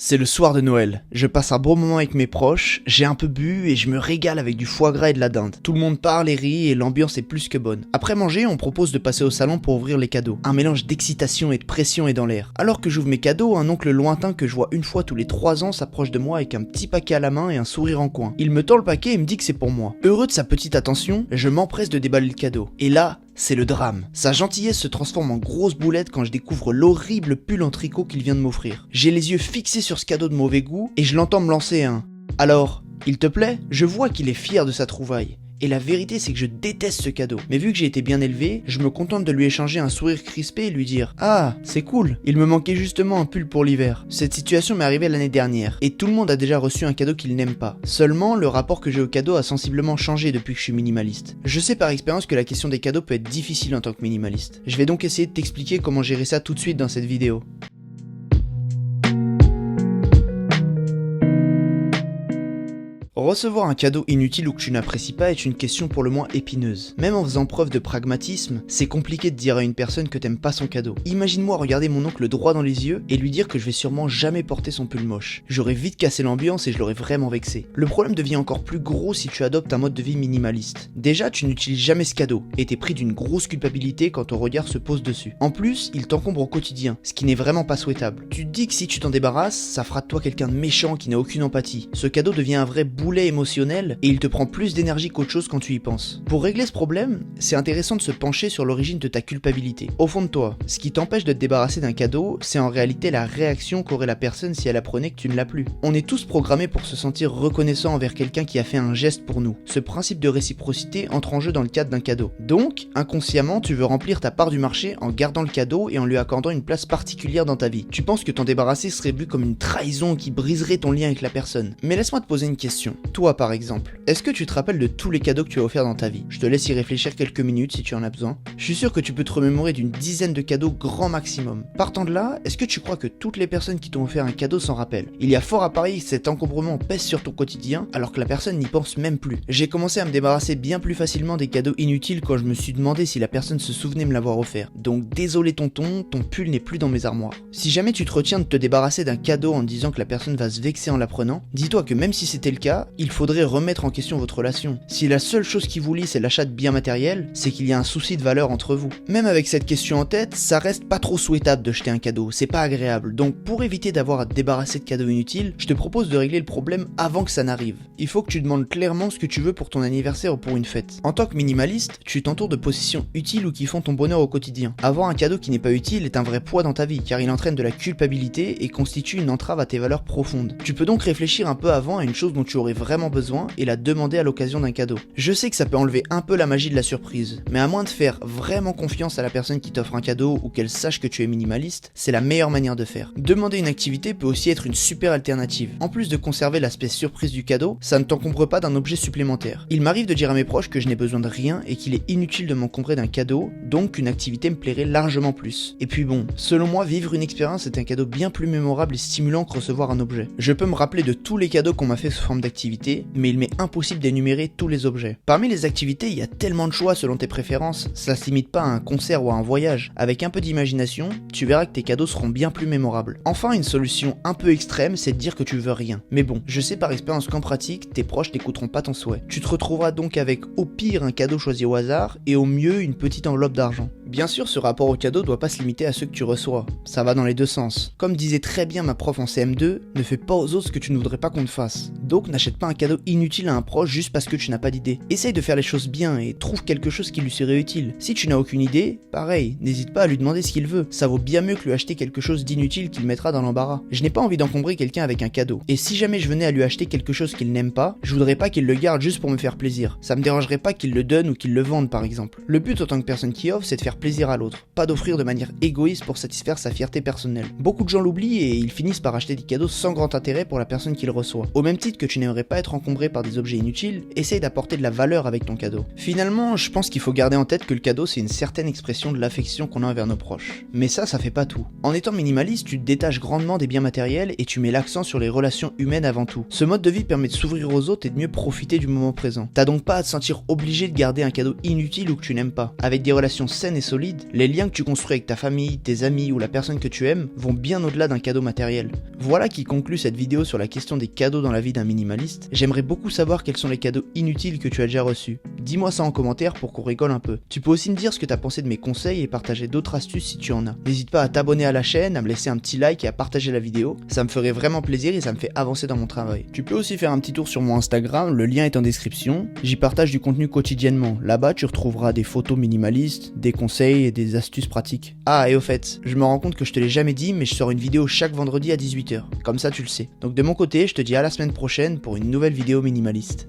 C'est le soir de Noël, je passe un bon moment avec mes proches, j'ai un peu bu et je me régale avec du foie gras et de la dinde. Tout le monde parle et rit et l'ambiance est plus que bonne. Après manger, on propose de passer au salon pour ouvrir les cadeaux. Un mélange d'excitation et de pression est dans l'air. Alors que j'ouvre mes cadeaux, un oncle lointain que je vois une fois tous les 3 ans s'approche de moi avec un petit paquet à la main et un sourire en coin. Il me tend le paquet et me dit que c'est pour moi. Heureux de sa petite attention, je m'empresse de déballer le cadeau. Et là, c'est le drame. Sa gentillesse se transforme en grosse boulette quand je découvre l'horrible pull en tricot qu'il vient de m'offrir. J'ai les yeux fixés sur ce cadeau de mauvais goût et je l'entends me lancer un « Alors, il te plaît ?» Je vois qu'il est fier de sa trouvaille. Et la vérité c'est que je déteste ce cadeau. Mais vu que j'ai été bien élevé, je me contente de lui échanger un sourire crispé et lui dire « Ah, c'est cool, il me manquait justement un pull pour l'hiver. » Cette situation m'est arrivée l'année dernière, et tout le monde a déjà reçu un cadeau qu'il n'aime pas. Seulement, le rapport que j'ai au cadeau a sensiblement changé depuis que je suis minimaliste. Je sais par expérience que la question des cadeaux peut être difficile en tant que minimaliste. Je vais donc essayer de t'expliquer comment gérer ça tout de suite dans cette vidéo. Recevoir un cadeau inutile ou que tu n'apprécies pas est une question pour le moins épineuse. Même en faisant preuve de pragmatisme, c'est compliqué de dire à une personne que t'aimes pas son cadeau. Imagine-moi regarder mon oncle droit dans les yeux et lui dire que je vais sûrement jamais porter son pull moche. J'aurais vite cassé l'ambiance et je l'aurais vraiment vexé. Le problème devient encore plus gros si tu adoptes un mode de vie minimaliste. Déjà, tu n'utilises jamais ce cadeau et t'es pris d'une grosse culpabilité quand ton regard se pose dessus. En plus, il t'encombre au quotidien, ce qui n'est vraiment pas souhaitable. Tu te dis que si tu t'en débarrasses, ça fera de toi quelqu'un de méchant qui n'a aucune empathie. Ce cadeau devient un vrai boulet émotionnel et il te prend plus d'énergie qu'autre chose quand tu y penses. Pour régler ce problème, c'est intéressant de se pencher sur l'origine de ta culpabilité. Au fond de toi, ce qui t'empêche de te débarrasser d'un cadeau, c'est en réalité la réaction qu'aurait la personne si elle apprenait que tu ne l'as plus. On est tous programmés pour se sentir reconnaissant envers quelqu'un qui a fait un geste pour nous. Ce principe de réciprocité entre en jeu dans le cadre d'un cadeau. Donc, inconsciemment, tu veux remplir ta part du marché en gardant le cadeau et en lui accordant une place particulière dans ta vie. Tu penses que t'en débarrasser serait vu comme une trahison qui briserait ton lien avec la personne. Mais laisse-moi te poser une question. Toi par exemple, est-ce que tu te rappelles de tous les cadeaux que tu as offerts dans ta vie? Je te laisse y réfléchir quelques minutes si tu en as besoin. Je suis sûr que tu peux te remémorer d'une dizaine de cadeaux grand maximum. Partant de là, est-ce que tu crois que toutes les personnes qui t'ont offert un cadeau s'en rappellent? Il y a fort à parier que cet encombrement pèse sur ton quotidien alors que la personne n'y pense même plus. J'ai commencé à me débarrasser bien plus facilement des cadeaux inutiles quand je me suis demandé si la personne se souvenait me l'avoir offert. Donc désolé tonton, ton pull n'est plus dans mes armoires. Si jamais tu te retiens de te débarrasser d'un cadeau en disant que la personne va se vexer en l'apprenant, dis-toi que même si c'était le cas, il faudrait remettre en question votre relation. Si la seule chose qui vous lie c'est l'achat de biens matériels, c'est qu'il y a un souci de valeur entre vous. Même avec cette question en tête, ça reste pas trop souhaitable de jeter un cadeau, c'est pas agréable. Donc pour éviter d'avoir à te débarrasser de cadeaux inutiles, je te propose de régler le problème avant que ça n'arrive. Il faut que tu demandes clairement ce que tu veux pour ton anniversaire ou pour une fête. En tant que minimaliste, tu t'entoures de possessions utiles ou qui font ton bonheur au quotidien. Avoir un cadeau qui n'est pas utile est un vrai poids dans ta vie, car il entraîne de la culpabilité et constitue une entrave à tes valeurs profondes. Tu peux donc réfléchir un peu avant à une chose dont tu aurais vraiment besoin et la demander à l'occasion d'un cadeau. Je sais que ça peut enlever un peu la magie de la surprise, mais à moins de faire vraiment confiance à la personne qui t'offre un cadeau ou qu'elle sache que tu es minimaliste, c'est la meilleure manière de faire. Demander une activité peut aussi être une super alternative. En plus de conserver l'aspect surprise du cadeau, ça ne t'encombre pas d'un objet supplémentaire. Il m'arrive de dire à mes proches que je n'ai besoin de rien et qu'il est inutile de m'encombrer d'un cadeau, donc qu'une activité me plairait largement plus. Et puis bon, selon moi, vivre une expérience est un cadeau bien plus mémorable et stimulant que recevoir un objet. Je peux me rappeler de tous les cadeaux qu'on m'a fait sous forme d'activité, mais il m'est impossible d'énumérer tous les objets. Parmi les activités, il y a tellement de choix selon tes préférences, ça se limite pas à un concert ou à un voyage. Avec un peu d'imagination, tu verras que tes cadeaux seront bien plus mémorables. Enfin, une solution un peu extrême, c'est de dire que tu veux rien. Mais bon, je sais par expérience qu'en pratique, tes proches n'écouteront pas ton souhait. Tu te retrouveras donc avec au pire un cadeau choisi au hasard et au mieux une petite enveloppe d'argent. Bien sûr, ce rapport au cadeau doit pas se limiter à ceux que tu reçois. Ça va dans les deux sens. Comme disait très bien ma prof en CM2, ne fais pas aux autres ce que tu ne voudrais pas qu'on te fasse. Donc n'achète pas un cadeau inutile à un proche juste parce que tu n'as pas d'idée. Essaye de faire les choses bien et trouve quelque chose qui lui serait utile. Si tu n'as aucune idée, pareil, n'hésite pas à lui demander ce qu'il veut. Ça vaut bien mieux que lui acheter quelque chose d'inutile qu'il mettra dans l'embarras. Je n'ai pas envie d'encombrer quelqu'un avec un cadeau. Et si jamais je venais à lui acheter quelque chose qu'il n'aime pas, je voudrais pas qu'il le garde juste pour me faire plaisir. Ça me dérangerait pas qu'il le donne ou qu'il le vende par exemple. Le but en tant que personne qui offre, c'est de faire plaisir à l'autre. Pas d'offrir de manière égoïste pour satisfaire sa fierté personnelle. Beaucoup de gens l'oublient et ils finissent par acheter des cadeaux sans grand intérêt pour la personne qui le reçoit. Au même titre que tu n'aimerais pas être encombré par des objets inutiles, essaye d'apporter de la valeur avec ton cadeau. Finalement, je pense qu'il faut garder en tête que le cadeau c'est une certaine expression de l'affection qu'on a envers nos proches. Mais ça fait pas tout. En étant minimaliste, tu te détaches grandement des biens matériels et tu mets l'accent sur les relations humaines avant tout. Ce mode de vie permet de s'ouvrir aux autres et de mieux profiter du moment présent. T'as donc pas à te sentir obligé de garder un cadeau inutile ou que tu n'aimes pas. Avec des relations saines et solide, les liens que tu construis avec ta famille, tes amis ou la personne que tu aimes vont bien au-delà d'un cadeau matériel. Voilà qui conclut cette vidéo sur la question des cadeaux dans la vie d'un minimaliste. J'aimerais beaucoup savoir quels sont les cadeaux inutiles que tu as déjà reçus. Dis-moi ça en commentaire pour qu'on rigole un peu. Tu peux aussi me dire ce que tu as pensé de mes conseils et partager d'autres astuces si tu en as. N'hésite pas à t'abonner à la chaîne, à me laisser un petit like et à partager la vidéo. Ça me ferait vraiment plaisir et ça me fait avancer dans mon travail. Tu peux aussi faire un petit tour sur mon Instagram, le lien est en description. J'y partage du contenu quotidiennement. Là-bas, tu retrouveras des photos minimalistes, des conseils et des astuces pratiques. Ah, et au fait, je me rends compte que je te l'ai jamais dit, mais je sors une vidéo chaque vendredi à 18h. Comme ça, tu le sais. Donc de mon côté, je te dis à la semaine prochaine pour une nouvelle vidéo minimaliste.